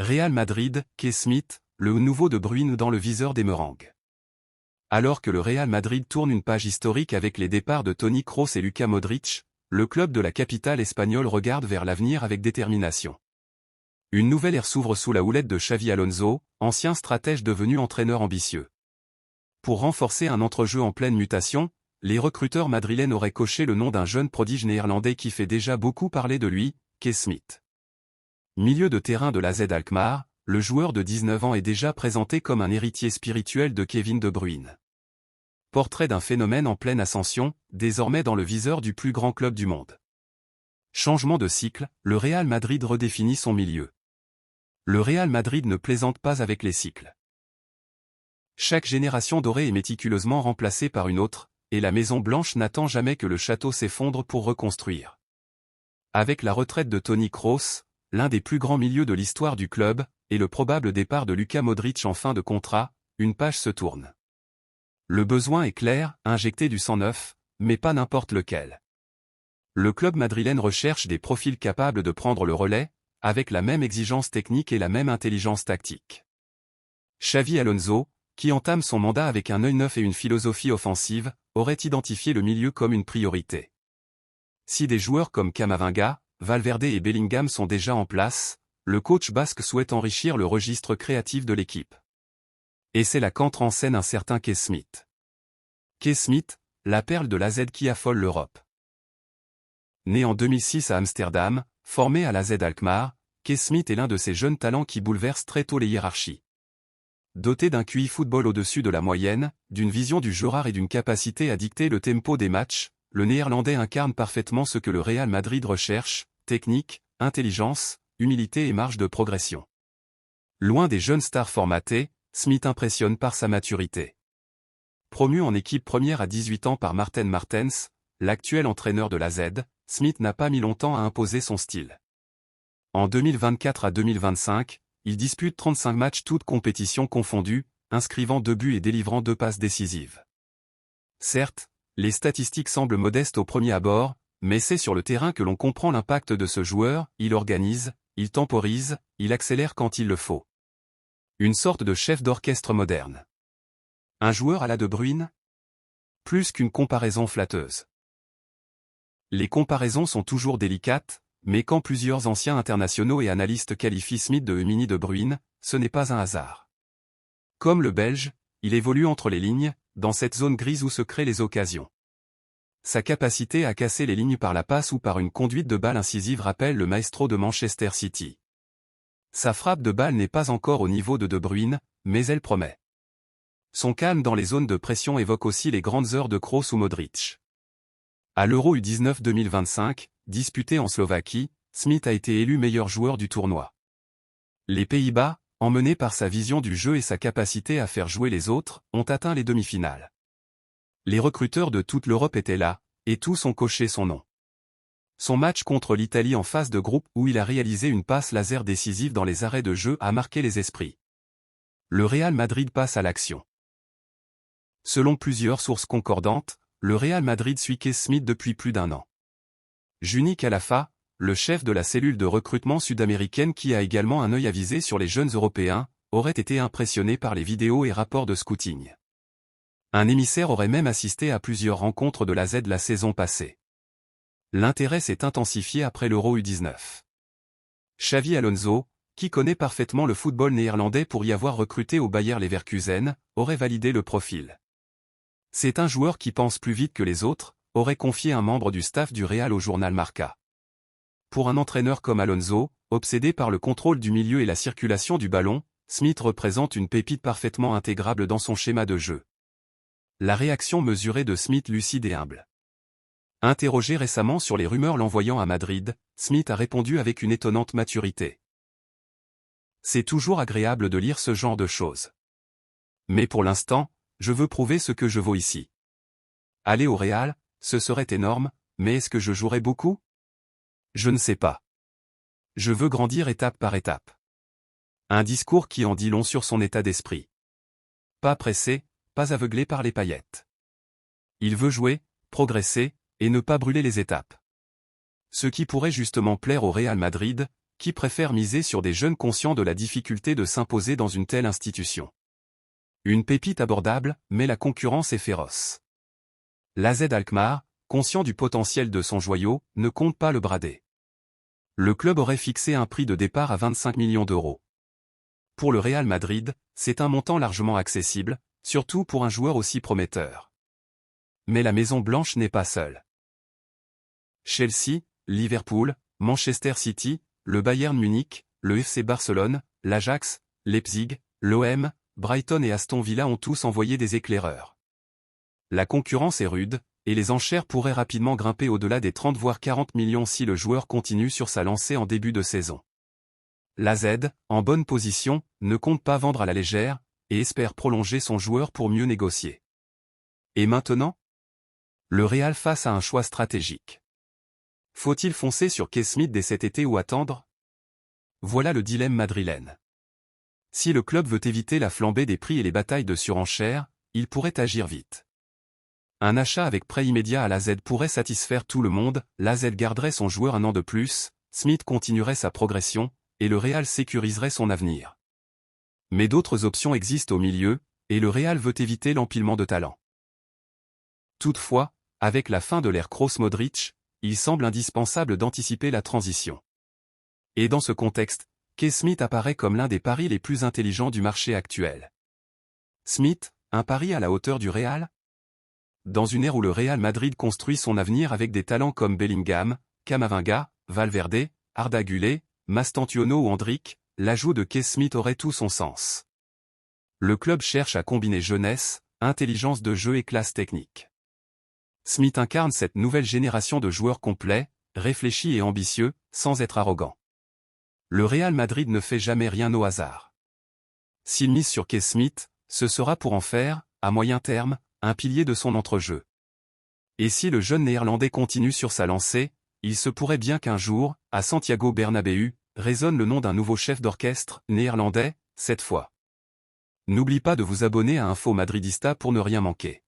Real Madrid, Kay Smith, le nouveau De Bruyne dans le viseur des meringues. Alors que le Real Madrid tourne une page historique avec les départs de Toni Kroos et Luka Modric, le club de la capitale espagnole regarde vers l'avenir avec détermination. Une nouvelle ère s'ouvre sous la houlette de Xavi Alonso, ancien stratège devenu entraîneur ambitieux. Pour renforcer un entrejeu en pleine mutation, les recruteurs madrilènes auraient coché le nom d'un jeune prodige néerlandais qui fait déjà beaucoup parler de lui, Kay Smith. Milieu de terrain de l'AZ Alkmaar, le joueur de 19 ans est déjà présenté comme un héritier spirituel de Kevin De Bruyne. Portrait d'un phénomène en pleine ascension, désormais dans le viseur du plus grand club du monde. Changement de cycle, le Real Madrid redéfinit son milieu. Le Real Madrid ne plaisante pas avec les cycles. Chaque génération dorée est méticuleusement remplacée par une autre, et la Maison Blanche n'attend jamais que le château s'effondre pour reconstruire. Avec la retraite de Toni Kroos, l'un des plus grands milieux de l'histoire du club, et le probable départ de Luka Modric en fin de contrat, une page se tourne. Le besoin est clair, injecter du sang neuf, mais pas n'importe lequel. Le club madrilène recherche des profils capables de prendre le relais, avec la même exigence technique et la même intelligence tactique. Xavi Alonso, qui entame son mandat avec un œil neuf et une philosophie offensive, aurait identifié le milieu comme une priorité. Si des joueurs comme Camavinga, Valverde et Bellingham sont déjà en place, le coach basque souhaite enrichir le registre créatif de l'équipe. Et c'est là qu'entre en scène un certain Kay Smith. Kay Smith, la perle de l'AZ qui affole l'Europe. Né en 2006 à Amsterdam, formé à l'AZ Alkmaar, Kay Smith est l'un de ces jeunes talents qui bouleversent très tôt les hiérarchies. Doté d'un QI football au-dessus de la moyenne, d'une vision du jeu rare et d'une capacité à dicter le tempo des matchs, le Néerlandais incarne parfaitement ce que le Real Madrid recherche, technique, intelligence, humilité et marge de progression. Loin des jeunes stars formatées, Smith impressionne par sa maturité. Promu en équipe première à 18 ans par Marten Martens, l'actuel entraîneur de l'AZ, Smith n'a pas mis longtemps à imposer son style. En 2024 à 2025, il dispute 35 matchs toutes compétitions confondues, inscrivant 2 buts et délivrant 2 passes décisives. Certes, les statistiques semblent modestes au premier abord, mais c'est sur le terrain que l'on comprend l'impact de ce joueur, il organise, il temporise, il accélère quand il le faut. Une sorte de chef d'orchestre moderne. Un joueur à la De Bruyne ? Plus qu'une comparaison flatteuse. Les comparaisons sont toujours délicates, mais quand plusieurs anciens internationaux et analystes qualifient Smith de mini De Bruyne, ce n'est pas un hasard. Comme le Belge, il évolue entre les lignes, dans cette zone grise où se créent les occasions. Sa capacité à casser les lignes par la passe ou par une conduite de balle incisive rappelle le maestro de Manchester City. Sa frappe de balle n'est pas encore au niveau de De Bruyne, mais elle promet. Son calme dans les zones de pression évoque aussi les grandes heures de Kroos ou Modric. À l'Euro U19 2025, disputé en Slovaquie, Smith a été élu meilleur joueur du tournoi. Les Pays-Bas, emmenés par sa vision du jeu et sa capacité à faire jouer les autres, ont atteint les demi-finales. Les recruteurs de toute l'Europe étaient là, et tous ont coché son nom. Son match contre l'Italie en phase de groupe où il a réalisé une passe laser décisive dans les arrêts de jeu a marqué les esprits. Le Real Madrid passe à l'action. Selon plusieurs sources concordantes, le Real Madrid suit Kay Smith depuis plus d'1 an. Juni Calafa, le chef de la cellule de recrutement sud-américaine qui a également un œil avisé sur les jeunes Européens, aurait été impressionné par les vidéos et rapports de scouting. Un émissaire aurait même assisté à plusieurs rencontres de l'AZ la saison passée. L'intérêt s'est intensifié après l'Euro U19. Xavi Alonso, qui connaît parfaitement le football néerlandais pour y avoir recruté au Bayer Leverkusen, aurait validé le profil. C'est un joueur qui pense plus vite que les autres, aurait confié un membre du staff du Real au journal Marca. Pour un entraîneur comme Alonso, obsédé par le contrôle du milieu et la circulation du ballon, Smith représente une pépite parfaitement intégrable dans son schéma de jeu. La réaction mesurée de Smith lucide et humble. Interrogé récemment sur les rumeurs l'envoyant à Madrid, Smith a répondu avec une étonnante maturité. C'est toujours agréable de lire ce genre de choses. Mais pour l'instant, je veux prouver ce que je vaux ici. Aller au Real, ce serait énorme, mais est-ce que je jouerai beaucoup ? Je ne sais pas. Je veux grandir étape par étape. Un discours qui en dit long sur son état d'esprit. Pas pressé, pas aveuglé par les paillettes. Il veut jouer, progresser, et ne pas brûler les étapes. Ce qui pourrait justement plaire au Real Madrid, qui préfère miser sur des jeunes conscients de la difficulté de s'imposer dans une telle institution. Une pépite abordable, mais la concurrence est féroce. L'AZ Alkmaar, conscient du potentiel de son joyau, ne compte pas le brader. Le club aurait fixé un prix de départ à 25 millions d'euros. Pour le Real Madrid, c'est un montant largement accessible, surtout pour un joueur aussi prometteur. Mais la Maison Blanche n'est pas seule. Chelsea, Liverpool, Manchester City, le Bayern Munich, le FC Barcelone, l'Ajax, Leipzig, l'OM, Brighton et Aston Villa ont tous envoyé des éclaireurs. La concurrence est rude, et les enchères pourraient rapidement grimper au-delà des 30 voire 40 millions si le joueur continue sur sa lancée en début de saison. L'AZ, en bonne position, ne compte pas vendre à la légère, et espère prolonger son joueur pour mieux négocier. Et maintenant? Le Real face à un choix stratégique. Faut-il foncer sur Kay Smith dès cet été ou attendre? Voilà le dilemme madrilène. Si le club veut éviter la flambée des prix et les batailles de surenchère, il pourrait agir vite. Un achat avec prêt immédiat à l'AZ pourrait satisfaire tout le monde, l'AZ garderait son joueur un an de plus, Smith continuerait sa progression, et le Real sécuriserait son avenir. Mais d'autres options existent au milieu, et le Real veut éviter l'empilement de talents. Toutefois, avec la fin de l'ère Kroos-Modric, il semble indispensable d'anticiper la transition. Et dans ce contexte, Kay Smith apparaît comme l'un des paris les plus intelligents du marché actuel. Smith, un pari à la hauteur du Real? Dans une ère où le Real Madrid construit son avenir avec des talents comme Bellingham, Camavinga, Valverde, Arda Güler, Mastantuono ou Endrick, l'ajout de Kay Smith aurait tout son sens. Le club cherche à combiner jeunesse, intelligence de jeu et classe technique. Smith incarne cette nouvelle génération de joueurs complets, réfléchis et ambitieux, sans être arrogant. Le Real Madrid ne fait jamais rien au hasard. S'il mise sur Kay Smith, ce sera pour en faire, à moyen terme, un pilier de son entrejeu. Et si le jeune néerlandais continue sur sa lancée, il se pourrait bien qu'un jour, à Santiago Bernabéu, résonne le nom d'un nouveau chef d'orchestre, néerlandais, cette fois. N'oublie pas de vous abonner à Info Madridista pour ne rien manquer.